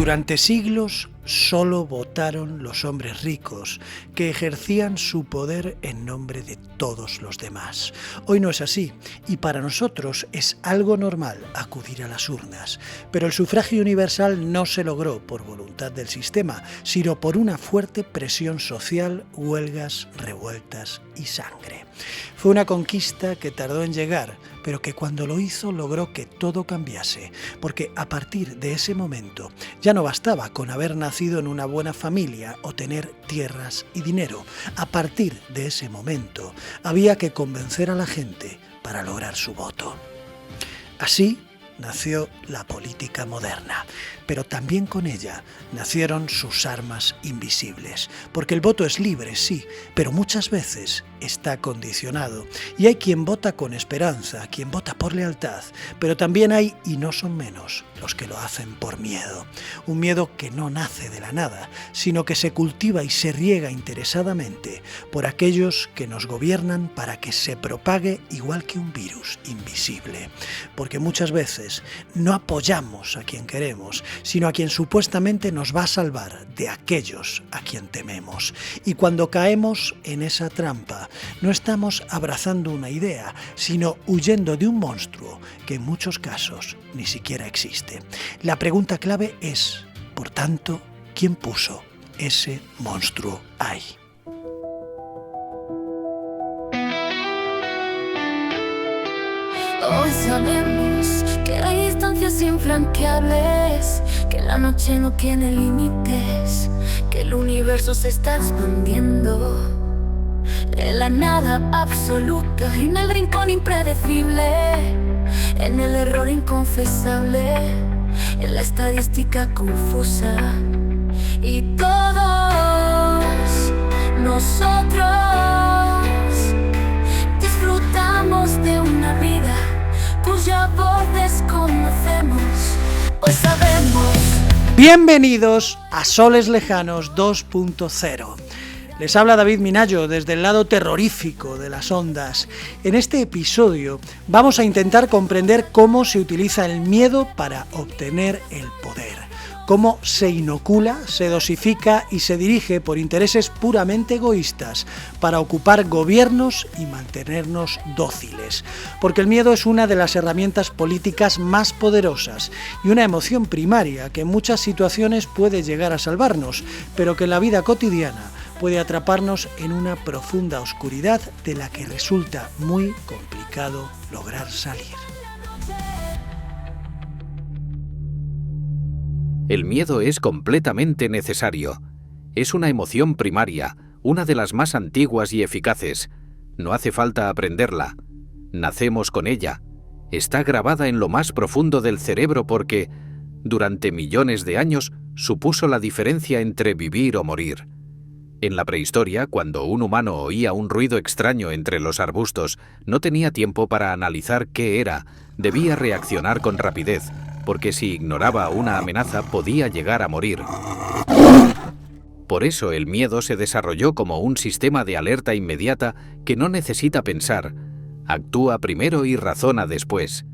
Durante siglos solo votaron los hombres ricos, que ejercían su poder en nombre de todos los demás. Hoy no es así, y para nosotros es algo normal acudir a las urnas. Pero el sufragio universal no se logró por voluntad del sistema, sino por una fuerte presión social, huelgas, revueltas y sangre. Fue una conquista que tardó en llegar, pero que cuando lo hizo logró que todo cambiase, porque a partir de ese momento ya no bastaba con haber nacido en una buena familia o tener tierras y dinero. A partir de ese momento había que convencer a la gente para lograr su voto. Así nació la política moderna, pero también con ella nacieron sus armas invisibles, porque el voto es libre, sí, pero muchas veces está condicionado, y hay quien vota con esperanza, quien vota por lealtad, pero también hay, y no son menos, los que lo hacen por miedo, un miedo que no nace de la nada, sino que se cultiva y se riega interesadamente por aquellos que nos gobiernan para que se propague igual que un virus invisible, porque muchas veces no apoyamos a quien queremos, sino a quien supuestamente nos va a salvar de aquellos a quien tememos. Y cuando caemos en esa trampa, no estamos abrazando una idea, sino huyendo de un monstruo que en muchos casos ni siquiera existe. La pregunta clave es, por tanto, ¿quién puso ese monstruo ahí? Hoy sabemos que hay distancias infranqueables, que la noche no tiene límites, que el universo se está expandiendo en la nada absoluta, en el rincón impredecible, en el error inconfesable, en la estadística confusa. Y todos nosotros disfrutamos de una vida cuya voz desconocemos, pues sabemos. Bienvenidos a Soles Lejanos 2.0. Les habla David Minayo desde el lado terrorífico de las ondas. En este episodio vamos a intentar comprender cómo se utiliza el miedo para obtener el poder, cómo se inocula, se dosifica y se dirige por intereses puramente egoístas para ocupar gobiernos y mantenernos dóciles. Porque el miedo es una de las herramientas políticas más poderosas y una emoción primaria que en muchas situaciones puede llegar a salvarnos, pero que en la vida cotidiana puede atraparnos en una profunda oscuridad de la que resulta muy complicado lograr salir. El miedo es completamente necesario. Es una emoción primaria, una de las más antiguas y eficaces. No hace falta aprenderla. Nacemos con ella. Está grabada en lo más profundo del cerebro porque, durante millones de años, supuso la diferencia entre vivir o morir. En la prehistoria, cuando un humano oía un ruido extraño entre los arbustos, no tenía tiempo para analizar qué era. Debía reaccionar con rapidez, porque si ignoraba una amenaza podía llegar a morir. Por eso el miedo se desarrolló como un sistema de alerta inmediata que no necesita pensar. Actúa primero y razona después.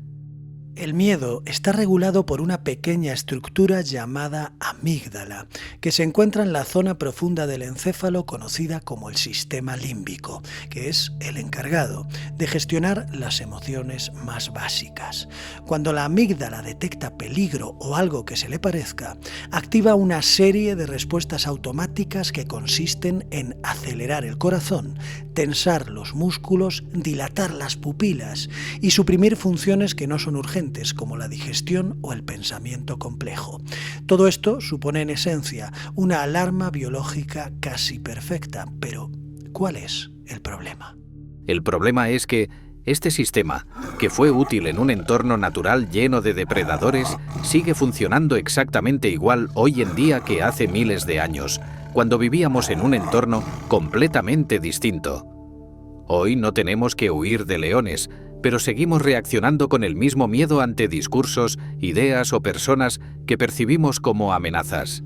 El miedo está regulado por una pequeña estructura llamada amígdala, que se encuentra en la zona profunda del encéfalo conocida como el sistema límbico, que es el encargado de gestionar las emociones más básicas. Cuando la amígdala detecta peligro o algo que se le parezca, activa una serie de respuestas automáticas que consisten en acelerar el corazón, tensar los músculos, dilatar las pupilas y suprimir funciones que no son urgentes, como la digestión o el pensamiento complejo. Todo esto supone en esencia una alarma biológica casi perfecta, pero ¿cuál es el problema? El problema es que este sistema, que fue útil en un entorno natural lleno de depredadores, sigue funcionando exactamente igual hoy en día que hace miles de años, cuando vivíamos en un entorno completamente distinto. Hoy no tenemos que huir de leones, pero seguimos reaccionando con el mismo miedo ante discursos, ideas o personas que percibimos como amenazas.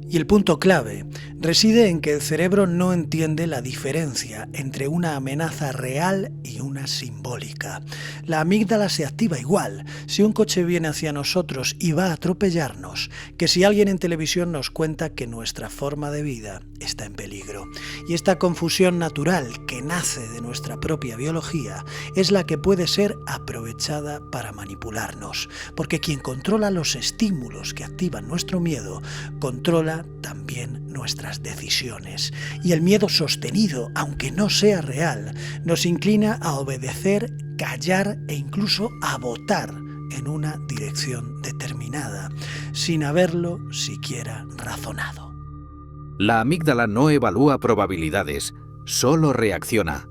Y el punto clave reside en que el cerebro no entiende la diferencia entre una amenaza real y una simbólica. La amígdala se activa igual si un coche viene hacia nosotros y va a atropellarnos que si alguien en televisión nos cuenta que nuestra forma de vida está en peligro. Y esta confusión natural que nace de nuestra propia biología es la que puede ser aprovechada para manipularnos, porque quien controla los estímulos que activan nuestro miedo controla también nuestras decisiones. Y el miedo sostenido, aunque no sea real, nos inclina a obedecer, callar e incluso a votar en una dirección determinada, sin haberlo siquiera razonado. La amígdala no evalúa probabilidades, solo reacciona.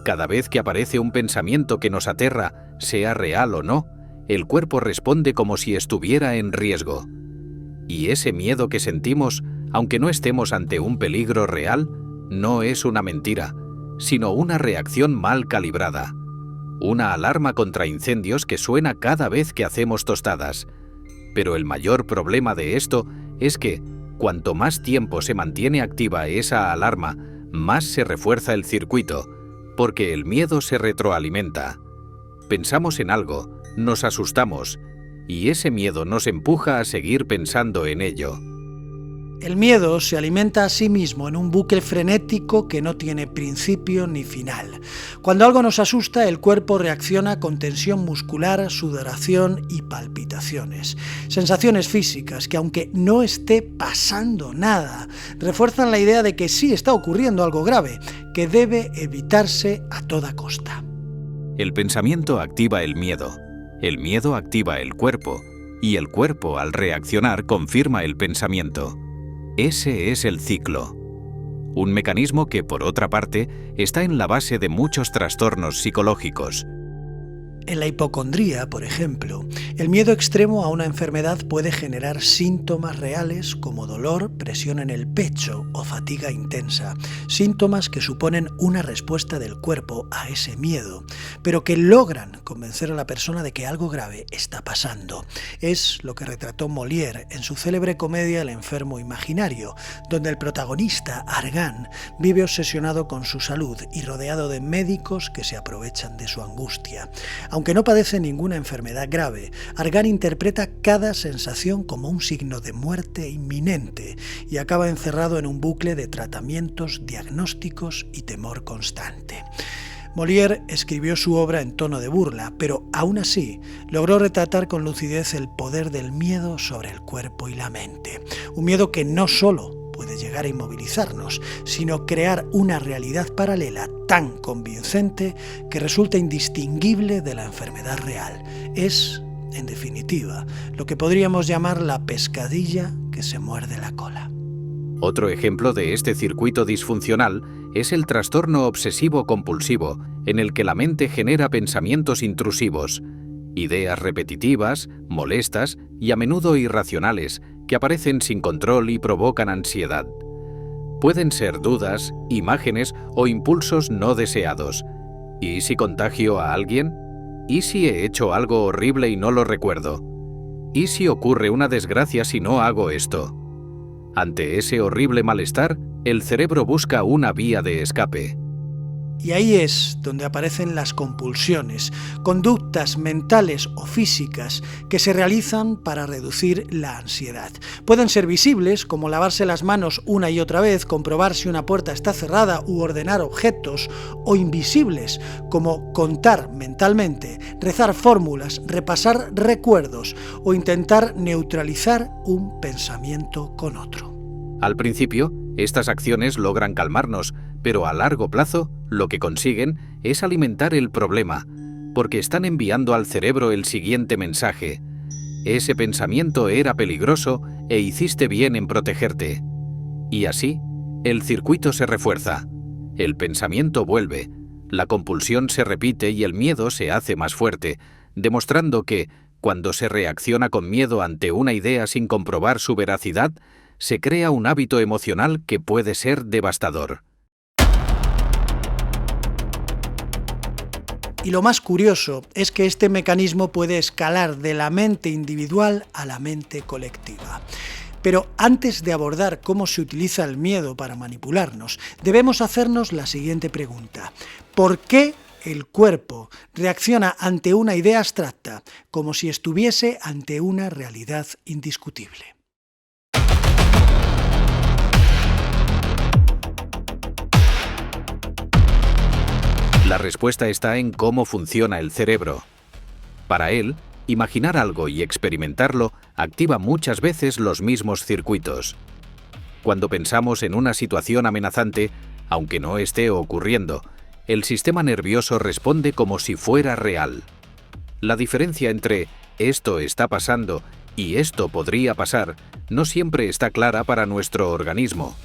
Cada vez que aparece un pensamiento que nos aterra, sea real o no, el cuerpo responde como si estuviera en riesgo. Y ese miedo que sentimos, aunque no estemos ante un peligro real, no es una mentira, sino una reacción mal calibrada. Una alarma contra incendios que suena cada vez que hacemos tostadas. Pero el mayor problema de esto es que, cuanto más tiempo se mantiene activa esa alarma, más se refuerza el circuito, porque el miedo se retroalimenta. Pensamos en algo, nos asustamos, y ese miedo nos empuja a seguir pensando en ello. El miedo se alimenta a sí mismo en un bucle frenético que no tiene principio ni final. Cuando algo nos asusta, el cuerpo reacciona con tensión muscular, sudoración y palpitaciones. Sensaciones físicas que, aunque no esté pasando nada, refuerzan la idea de que sí está ocurriendo algo grave, que debe evitarse a toda costa. El pensamiento activa el miedo activa el cuerpo, y el cuerpo, al reaccionar, confirma el pensamiento. Ese es el ciclo. Un mecanismo que, por otra parte, está en la base de muchos trastornos psicológicos. En la hipocondría, por ejemplo, el miedo extremo a una enfermedad puede generar síntomas reales como dolor, presión en el pecho o fatiga intensa, síntomas que suponen una respuesta del cuerpo a ese miedo, pero que logran convencer a la persona de que algo grave está pasando. Es lo que retrató Molière en su célebre comedia El enfermo imaginario, donde el protagonista, Argan, vive obsesionado con su salud y rodeado de médicos que se aprovechan de su angustia. Aunque no padece ninguna enfermedad grave, Argan interpreta cada sensación como un signo de muerte inminente y acaba encerrado en un bucle de tratamientos, diagnósticos y temor constante. Molière escribió su obra en tono de burla, pero aún así logró retratar con lucidez el poder del miedo sobre el cuerpo y la mente. Un miedo que no solo puede llegar a inmovilizarnos, sino crear una realidad paralela tan convincente que resulta indistinguible de la enfermedad real. Es, en definitiva, lo que podríamos llamar la pescadilla que se muerde la cola. Otro ejemplo de este circuito disfuncional es el trastorno obsesivo-compulsivo, en el que la mente genera pensamientos intrusivos, ideas repetitivas, molestas y a menudo irracionales, que aparecen sin control y provocan ansiedad. Pueden ser dudas, imágenes o impulsos no deseados. ¿Y si contagio a alguien? ¿Y si he hecho algo horrible y no lo recuerdo? ¿Y si ocurre una desgracia si no hago esto? Ante ese horrible malestar, el cerebro busca una vía de escape. Y ahí es donde aparecen las compulsiones, conductas mentales o físicas que se realizan para reducir la ansiedad. Pueden ser visibles, como lavarse las manos una y otra vez, comprobar si una puerta está cerrada u ordenar objetos, o invisibles, como contar mentalmente, rezar fórmulas, repasar recuerdos o intentar neutralizar un pensamiento con otro. Al principio, estas acciones logran calmarnos, pero a largo plazo lo que consiguen es alimentar el problema, porque están enviando al cerebro el siguiente mensaje: ese pensamiento era peligroso e hiciste bien en protegerte. Y así, el circuito se refuerza, el pensamiento vuelve, la compulsión se repite y el miedo se hace más fuerte, demostrando que, cuando se reacciona con miedo ante una idea sin comprobar su veracidad, se crea un hábito emocional que puede ser devastador. Y lo más curioso es que este mecanismo puede escalar de la mente individual a la mente colectiva. Pero antes de abordar cómo se utiliza el miedo para manipularnos, debemos hacernos la siguiente pregunta. ¿Por qué el cuerpo reacciona ante una idea abstracta como si estuviese ante una realidad indiscutible? La respuesta está en cómo funciona el cerebro. Para él, imaginar algo y experimentarlo activa muchas veces los mismos circuitos. Cuando pensamos en una situación amenazante, aunque no esté ocurriendo, el sistema nervioso responde como si fuera real. La diferencia entre esto está pasando y esto podría pasar no siempre está clara para nuestro organismo.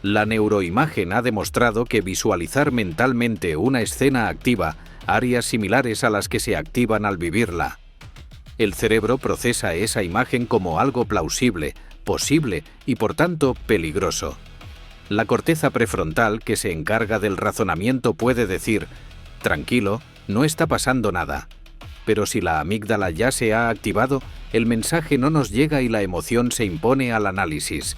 La neuroimagen ha demostrado que visualizar mentalmente una escena activa áreas similares a las que se activan al vivirla. El cerebro procesa esa imagen como algo plausible, posible y por tanto peligroso. La corteza prefrontal, que se encarga del razonamiento, puede decir: tranquilo, no está pasando nada. Pero si la amígdala ya se ha activado, el mensaje no nos llega y la emoción se impone al análisis.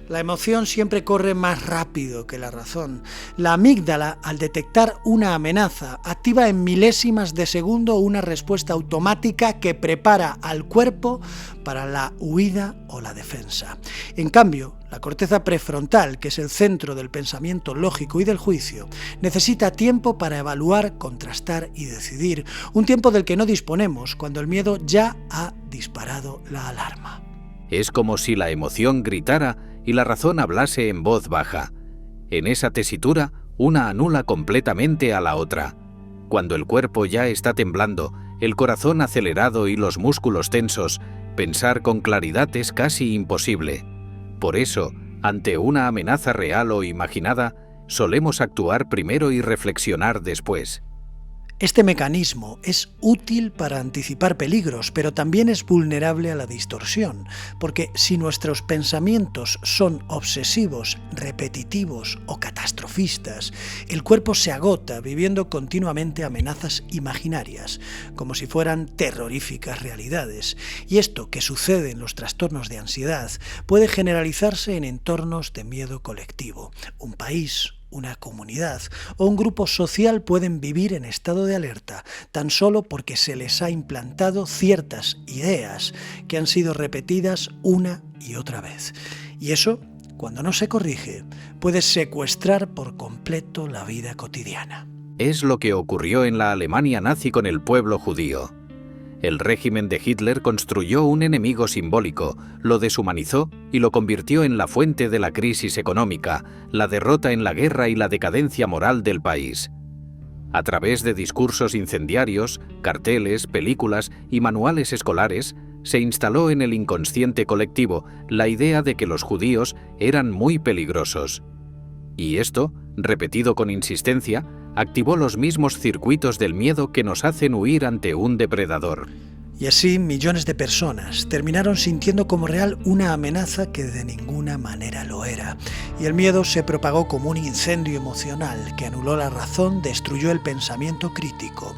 La emoción siempre corre más rápido que la razón. La amígdala, al detectar una amenaza, activa en milésimas de segundo una respuesta automática que prepara al cuerpo para la huida o la defensa. En cambio, la corteza prefrontal, que es el centro del pensamiento lógico y del juicio, necesita tiempo para evaluar, contrastar y decidir, un tiempo del que no disponemos cuando el miedo ya ha disparado la alarma. Es como si la emoción gritara y la razón hablase en voz baja. En esa tesitura, una anula completamente a la otra. Cuando el cuerpo ya está temblando, el corazón acelerado y los músculos tensos, pensar con claridad es casi imposible. Por eso, ante una amenaza real o imaginada, solemos actuar primero y reflexionar después. Este mecanismo es útil para anticipar peligros, pero también es vulnerable a la distorsión, porque si nuestros pensamientos son obsesivos, repetitivos o catastrofistas, el cuerpo se agota viviendo continuamente amenazas imaginarias, como si fueran terroríficas realidades. Y esto, que sucede en los trastornos de ansiedad, puede generalizarse en entornos de miedo colectivo. Un país, una comunidad o un grupo social pueden vivir en estado de alerta tan solo porque se les ha implantado ciertas ideas que han sido repetidas una y otra vez. Y eso, cuando no se corrige, puede secuestrar por completo la vida cotidiana. Es lo que ocurrió en la Alemania nazi con el pueblo judío. El régimen de Hitler construyó un enemigo simbólico, lo deshumanizó y lo convirtió en la fuente de la crisis económica, la derrota en la guerra y la decadencia moral del país. A través de discursos incendiarios, carteles, películas y manuales escolares, se instaló en el inconsciente colectivo la idea de que los judíos eran muy peligrosos. Y esto, repetido con insistencia, activó los mismos circuitos del miedo que nos hacen huir ante un depredador. Y así millones de personas terminaron sintiendo como real una amenaza que de ninguna manera lo era. Y el miedo se propagó como un incendio emocional que anuló la razón, destruyó el pensamiento crítico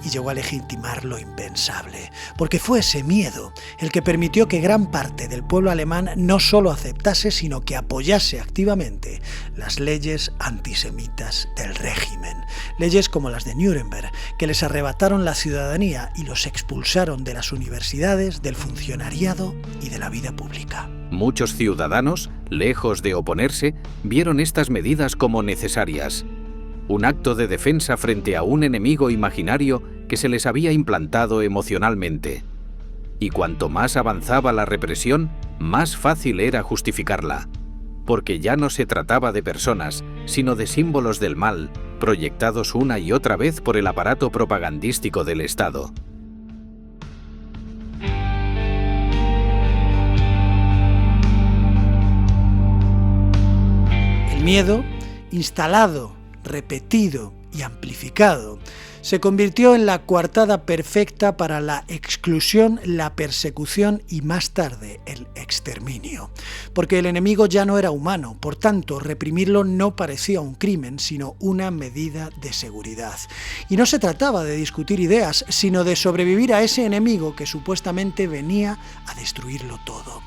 y llegó a legitimar lo impensable, porque fue ese miedo el que permitió que gran parte del pueblo alemán no solo aceptase, sino que apoyase activamente las leyes antisemitas del régimen. Leyes como las de Nuremberg, que les arrebataron la ciudadanía y los expulsaron de las universidades, del funcionariado y de la vida pública. Muchos ciudadanos, lejos de oponerse, vieron estas medidas como necesarias. Un acto de defensa frente a un enemigo imaginario que se les había implantado emocionalmente. Y cuanto más avanzaba la represión, más fácil era justificarla, porque ya no se trataba de personas, sino de símbolos del mal, proyectados una y otra vez por el aparato propagandístico del Estado. El miedo, instalado, repetido y amplificado, se convirtió en la coartada perfecta para la exclusión, la persecución y más tarde el exterminio. Porque el enemigo ya no era humano, por tanto reprimirlo no parecía un crimen, sino una medida de seguridad. Y no se trataba de discutir ideas, sino de sobrevivir a ese enemigo que supuestamente venía a destruirlo todo.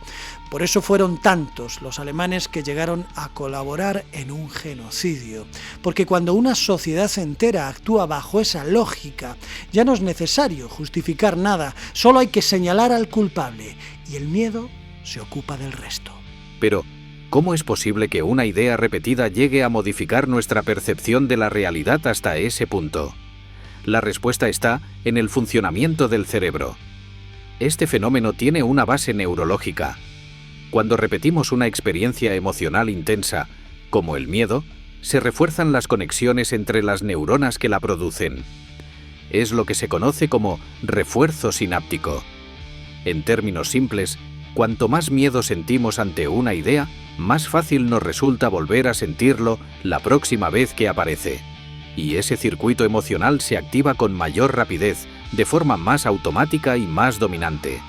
Por eso fueron tantos los alemanes que llegaron a colaborar en un genocidio. Porque cuando una sociedad entera actúa bajo esa lógica, ya no es necesario justificar nada, solo hay que señalar al culpable y el miedo se ocupa del resto. Pero, ¿cómo es posible que una idea repetida llegue a modificar nuestra percepción de la realidad hasta ese punto? La respuesta está en el funcionamiento del cerebro. Este fenómeno tiene una base neurológica. Cuando repetimos una experiencia emocional intensa, como el miedo, se refuerzan las conexiones entre las neuronas que la producen. Es lo que se conoce como refuerzo sináptico. En términos simples, cuanto más miedo sentimos ante una idea, más fácil nos resulta volver a sentirlo la próxima vez que aparece. Y ese circuito emocional se activa con mayor rapidez, de forma más automática y más dominante.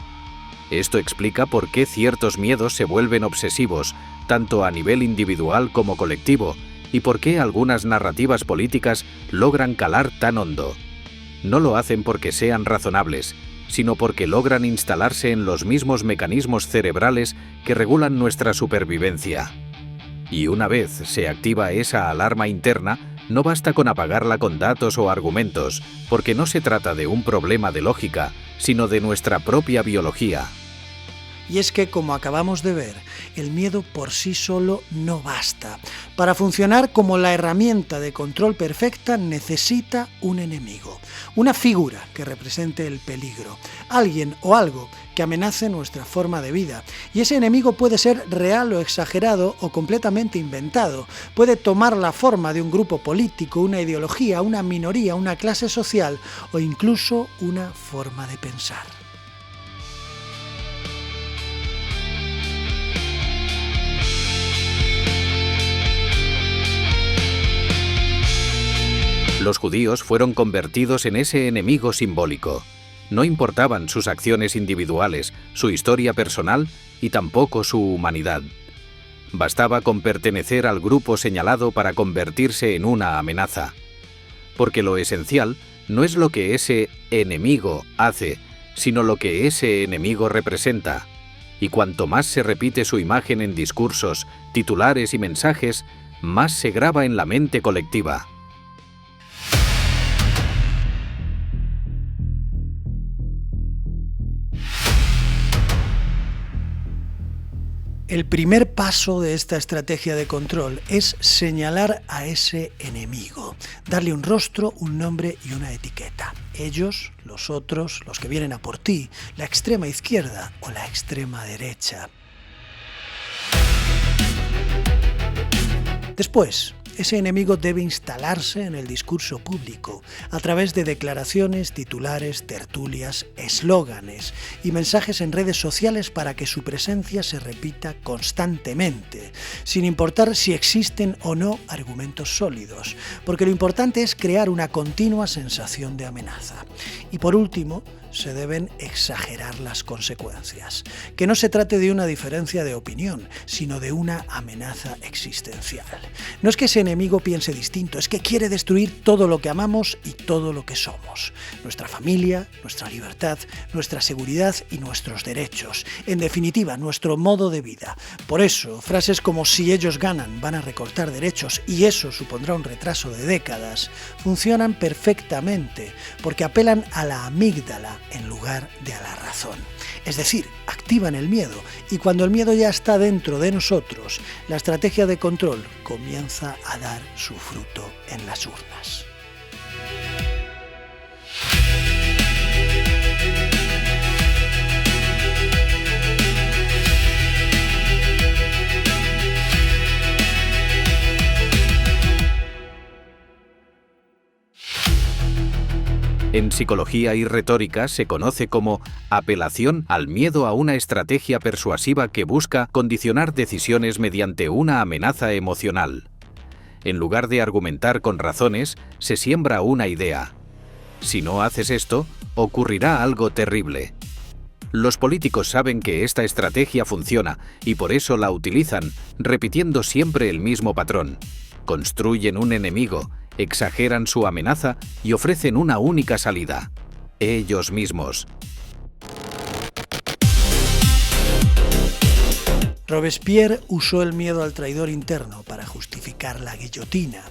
Esto explica por qué ciertos miedos se vuelven obsesivos, tanto a nivel individual como colectivo, y por qué algunas narrativas políticas logran calar tan hondo. No lo hacen porque sean razonables, sino porque logran instalarse en los mismos mecanismos cerebrales que regulan nuestra supervivencia. Y una vez se activa esa alarma interna, no basta con apagarla con datos o argumentos, porque no se trata de un problema de lógica, sino de nuestra propia biología. Y es que, como acabamos de ver, el miedo por sí solo no basta. Para funcionar como la herramienta de control perfecta necesita un enemigo, una figura que represente el peligro, alguien o algo que amenace nuestra forma de vida. Y ese enemigo puede ser real o exagerado o completamente inventado. Puede tomar la forma de un grupo político, una ideología, una minoría, una clase social o incluso una forma de pensar. Los judíos fueron convertidos en ese enemigo simbólico. No importaban sus acciones individuales, su historia personal y tampoco su humanidad. Bastaba con pertenecer al grupo señalado para convertirse en una amenaza. Porque lo esencial no es lo que ese enemigo hace, sino lo que ese enemigo representa. Y cuanto más se repite su imagen en discursos, titulares y mensajes, más se graba en la mente colectiva. El primer paso de esta estrategia de control es señalar a ese enemigo, darle un rostro, un nombre y una etiqueta. Ellos, los otros, los que vienen a por ti, la extrema izquierda o la extrema derecha. Después, ese enemigo debe instalarse en el discurso público a través de declaraciones, titulares, tertulias, eslóganes y mensajes en redes sociales para que su presencia se repita constantemente, sin importar si existen o no argumentos sólidos, porque lo importante es crear una continua sensación de amenaza. Y por último, se deben exagerar las consecuencias. Que no se trate de una diferencia de opinión, sino de una amenaza existencial. No es que ese enemigo piense distinto, es que quiere destruir todo lo que amamos y todo lo que somos. Nuestra familia, nuestra libertad, nuestra seguridad y nuestros derechos. En definitiva, nuestro modo de vida. Por eso, frases como "si ellos ganan, van a recortar derechos y eso supondrá un retraso de décadas", funcionan perfectamente, porque apelan a la amígdala en lugar de a la razón. Es decir, activan el miedo y cuando el miedo ya está dentro de nosotros, la estrategia de control comienza a dar su fruto en las urnas. En psicología y retórica se conoce como apelación al miedo a una estrategia persuasiva que busca condicionar decisiones mediante una amenaza emocional. En lugar de argumentar con razones, se siembra una idea. Si no haces esto, ocurrirá algo terrible. Los políticos saben que esta estrategia funciona y por eso la utilizan, repitiendo siempre el mismo patrón. Construyen un enemigo, exageran su amenaza y ofrecen una única salida: ellos mismos. Robespierre usó el miedo al traidor interno para justificar la guillotina.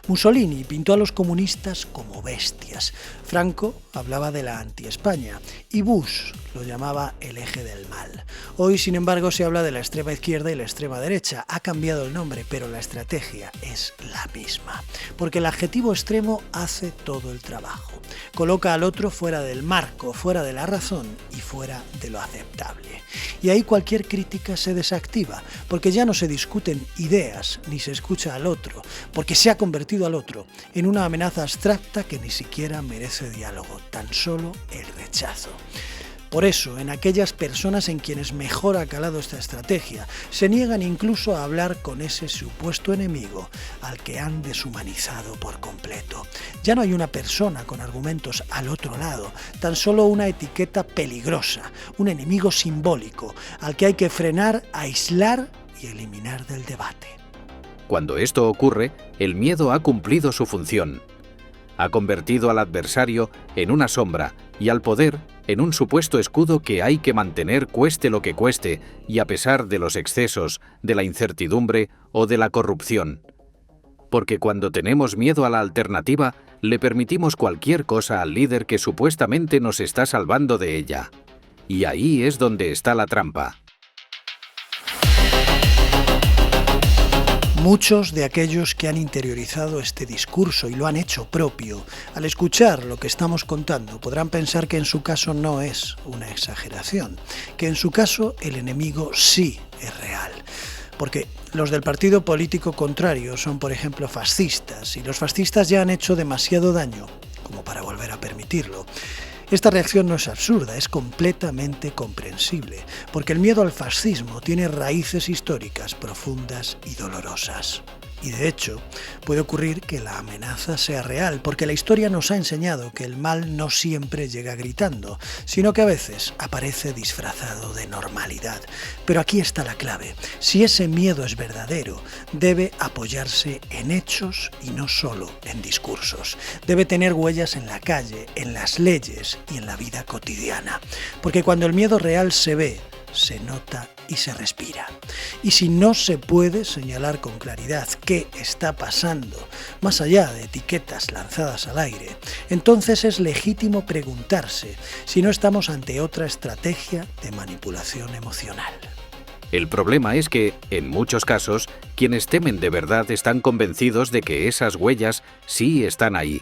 Mussolini pintó a los comunistas como bestias. Franco hablaba de la anti-España y Bush lo llamaba el eje del mal. Hoy, sin embargo, se habla de la extrema izquierda y la extrema derecha. Ha cambiado el nombre, pero la estrategia es la misma. Porque el adjetivo extremo hace todo el trabajo. Coloca al otro fuera del marco, fuera de la razón y fuera de lo aceptable. Y ahí cualquier crítica se desactiva, porque ya no se discuten ideas ni se escucha al otro, porque se ha convertido al otro en una amenaza abstracta que ni siquiera merece diálogo, tan solo el rechazo. Por eso, en aquellas personas en quienes mejor ha calado esta estrategia, se niegan incluso a hablar con ese supuesto enemigo al que han deshumanizado por completo. Ya no hay una persona con argumentos al otro lado, tan solo una etiqueta peligrosa, un enemigo simbólico al que hay que frenar, aislar y eliminar del debate. Cuando esto ocurre, el miedo ha cumplido su función. Ha convertido al adversario en una sombra y al poder en un supuesto escudo que hay que mantener cueste lo que cueste y a pesar de los excesos, de la incertidumbre o de la corrupción. Porque cuando tenemos miedo a la alternativa, le permitimos cualquier cosa al líder que supuestamente nos está salvando de ella. Y ahí es donde está la trampa. Muchos de aquellos que han interiorizado este discurso y lo han hecho propio, al escuchar lo que estamos contando, podrán pensar que en su caso no es una exageración, que en su caso el enemigo sí es real. Porque los del partido político contrario son, por ejemplo, fascistas, y los fascistas ya han hecho demasiado daño como para volver a permitirlo. Esta reacción no es absurda, es completamente comprensible, porque el miedo al fascismo tiene raíces históricas profundas y dolorosas. Y de hecho, puede ocurrir que la amenaza sea real, porque la historia nos ha enseñado que el mal no siempre llega gritando, sino que a veces aparece disfrazado de normalidad. Pero aquí está la clave. Si ese miedo es verdadero, debe apoyarse en hechos y no solo en discursos. Debe tener huellas en la calle, en las leyes y en la vida cotidiana. Porque cuando el miedo real se ve, se nota y se respira. Y si no se puede señalar con claridad qué está pasando, más allá de etiquetas lanzadas al aire, entonces es legítimo preguntarse si no estamos ante otra estrategia de manipulación emocional. El problema es que, en muchos casos, quienes temen de verdad están convencidos de que esas huellas sí están ahí.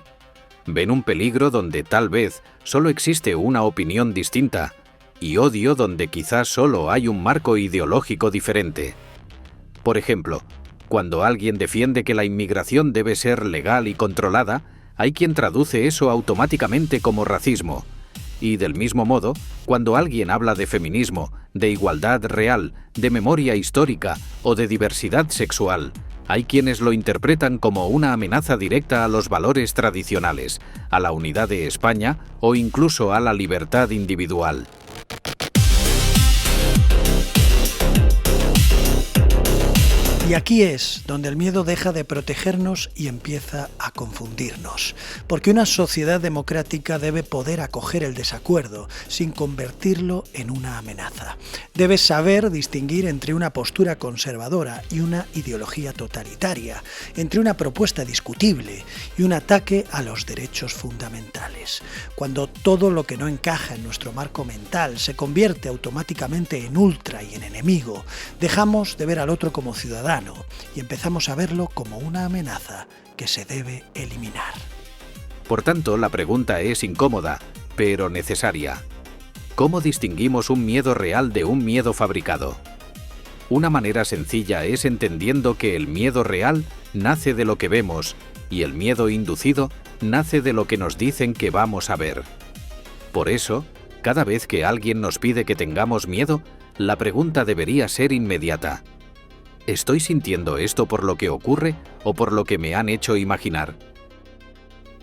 Ven un peligro donde tal vez solo existe una opinión distinta, y odio donde quizás solo hay un marco ideológico diferente. Por ejemplo, cuando alguien defiende que la inmigración debe ser legal y controlada, hay quien traduce eso automáticamente como racismo. Y del mismo modo, cuando alguien habla de feminismo, de igualdad real, de memoria histórica o de diversidad sexual, hay quienes lo interpretan como una amenaza directa a los valores tradicionales, a la unidad de España o incluso a la libertad individual. Y aquí es donde el miedo deja de protegernos y empieza a confundirnos. Porque una sociedad democrática debe poder acoger el desacuerdo sin convertirlo en una amenaza. Debe saber distinguir entre una postura conservadora y una ideología totalitaria, entre una propuesta discutible y un ataque a los derechos fundamentales. Cuando todo lo que no encaja en nuestro marco mental se convierte automáticamente en ultra y en enemigo, dejamos de ver al otro como ciudadano y empezamos a verlo como una amenaza que se debe eliminar. Por tanto, la pregunta es incómoda, pero necesaria. ¿Cómo distinguimos un miedo real de un miedo fabricado? Una manera sencilla es entendiendo que el miedo real nace de lo que vemos y el miedo inducido nace de lo que nos dicen que vamos a ver. Por eso, cada vez que alguien nos pide que tengamos miedo, la pregunta debería ser inmediata. ¿Estoy sintiendo esto por lo que ocurre o por lo que me han hecho imaginar?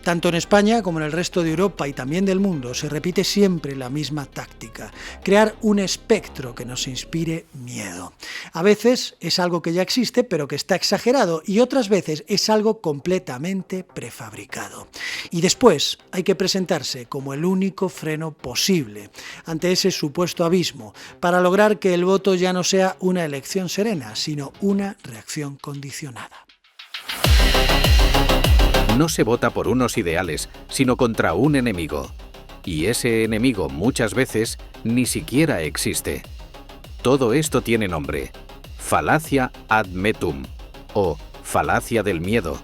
Tanto en España como en el resto de Europa y también del mundo se repite siempre la misma táctica: crear un espectro que nos inspire miedo. A veces es algo que ya existe pero que está exagerado, y otras veces es algo completamente prefabricado. Y después hay que presentarse como el único freno posible ante ese supuesto abismo para lograr que el voto ya no sea una elección serena, sino una reacción condicionada. No se vota por unos ideales, sino contra un enemigo. Y ese enemigo muchas veces ni siquiera existe. Todo esto tiene nombre: falacia ad metum, o falacia del miedo.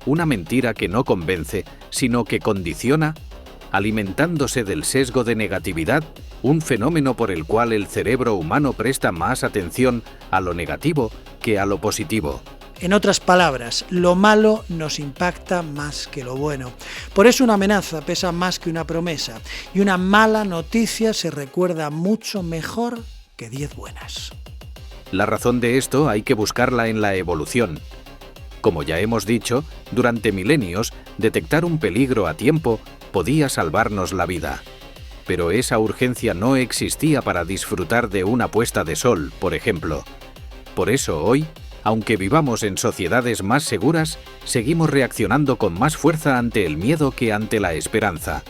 Una mentira que no convence, sino que condiciona, alimentándose del sesgo de negatividad, un fenómeno por el cual el cerebro humano presta más atención a lo negativo que a lo positivo. En otras palabras, lo malo nos impacta más que lo bueno. Por eso una amenaza pesa más que una promesa, y una mala noticia se recuerda mucho mejor que 10 buenas. La razón de esto hay que buscarla en la evolución. Como ya hemos dicho, durante milenios, detectar un peligro a tiempo podía salvarnos la vida. Pero esa urgencia no existía para disfrutar de una puesta de sol, por ejemplo. Por eso hoy, aunque vivamos en sociedades más seguras, seguimos reaccionando con más fuerza ante el miedo que ante la esperanza,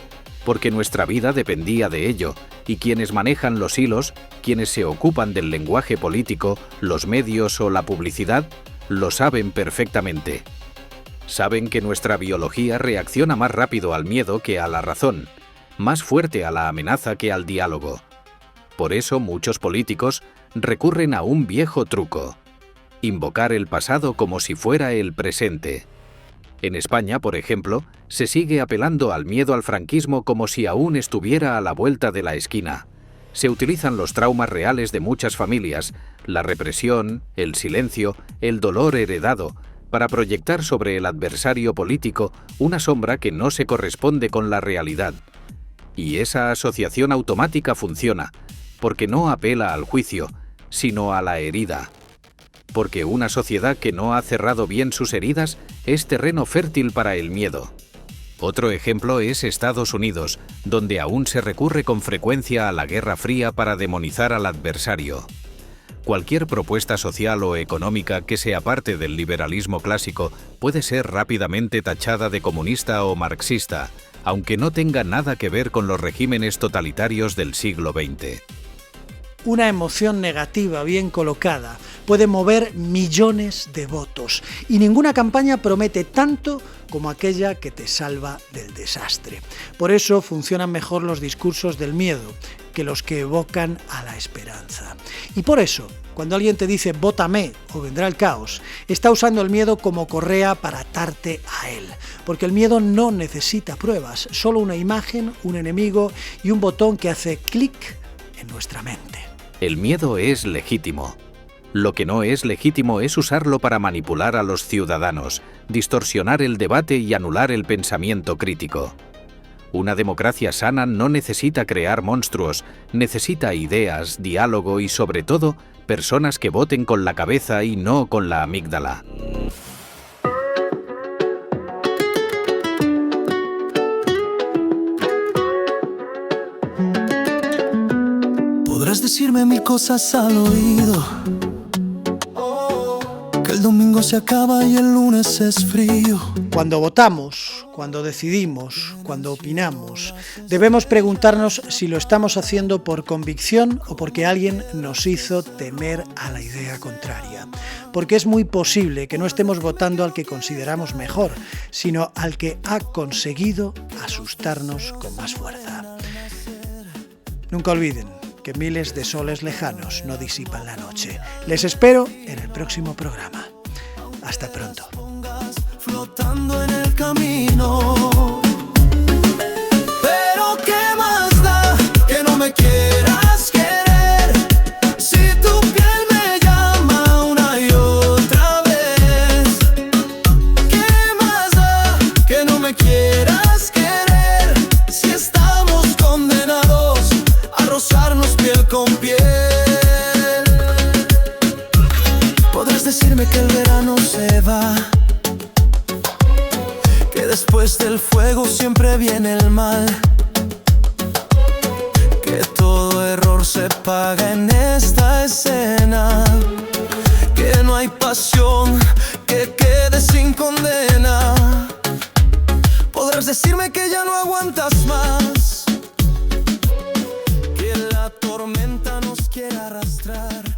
porque nuestra vida dependía de ello, y quienes manejan los hilos, quienes se ocupan del lenguaje político, los medios o la publicidad, lo saben perfectamente. Saben que nuestra biología reacciona más rápido al miedo que a la razón, más fuerte a la amenaza que al diálogo. Por eso muchos políticos recurren a un viejo truco: invocar el pasado como si fuera el presente. En España, por ejemplo, se sigue apelando al miedo al franquismo como si aún estuviera a la vuelta de la esquina. Se utilizan los traumas reales de muchas familias, la represión, el silencio, el dolor heredado, para proyectar sobre el adversario político una sombra que no se corresponde con la realidad. Y esa asociación automática funciona, porque no apela al juicio, sino a la herida. Porque una sociedad que no ha cerrado bien sus heridas es terreno fértil para el miedo. Otro ejemplo es Estados Unidos, donde aún se recurre con frecuencia a la Guerra Fría para demonizar al adversario. Cualquier propuesta social o económica que se aparte del liberalismo clásico puede ser rápidamente tachada de comunista o marxista, aunque no tenga nada que ver con los regímenes totalitarios del siglo XX. Una emoción negativa bien colocada puede mover millones de votos, y ninguna campaña promete tanto como aquella que te salva del desastre. Por eso funcionan mejor los discursos del miedo que los que evocan a la esperanza. Y por eso, cuando alguien te dice «vótame» o «vendrá el caos», está usando el miedo como correa para atarte a él. Porque el miedo no necesita pruebas, solo una imagen, un enemigo y un botón que hace clic en nuestra mente. El miedo es legítimo. Lo que no es legítimo es usarlo para manipular a los ciudadanos, distorsionar el debate y anular el pensamiento crítico. Una democracia sana no necesita crear monstruos, necesita ideas, diálogo y, sobre todo, personas que voten con la cabeza y no con la amígdala. Podrás decirme mil cosas al oído, que el domingo se acaba y el lunes es frío. Cuando votamos, cuando decidimos, cuando opinamos, debemos preguntarnos si lo estamos haciendo por convicción o porque alguien nos hizo temer a la idea contraria. Porque es muy posible que no estemos votando al que consideramos mejor, sino al que ha conseguido asustarnos con más fuerza. Nunca olviden que miles de soles lejanos no disipan la noche. Les espero en el próximo programa. Hasta pronto. Flotando en el camino. Pero qué más da que no me quieras querer, si tu piel me llama una y otra vez. Qué más da que no me quieras querer, si estamos condenados a rozarnos piel con piel. Podrás decirme que el verano se va, después del fuego siempre viene el mal, que todo error se paga en esta escena, que no hay pasión que quede sin condena. Podrás decirme que ya no aguantas más, que la tormenta nos quiere arrastrar,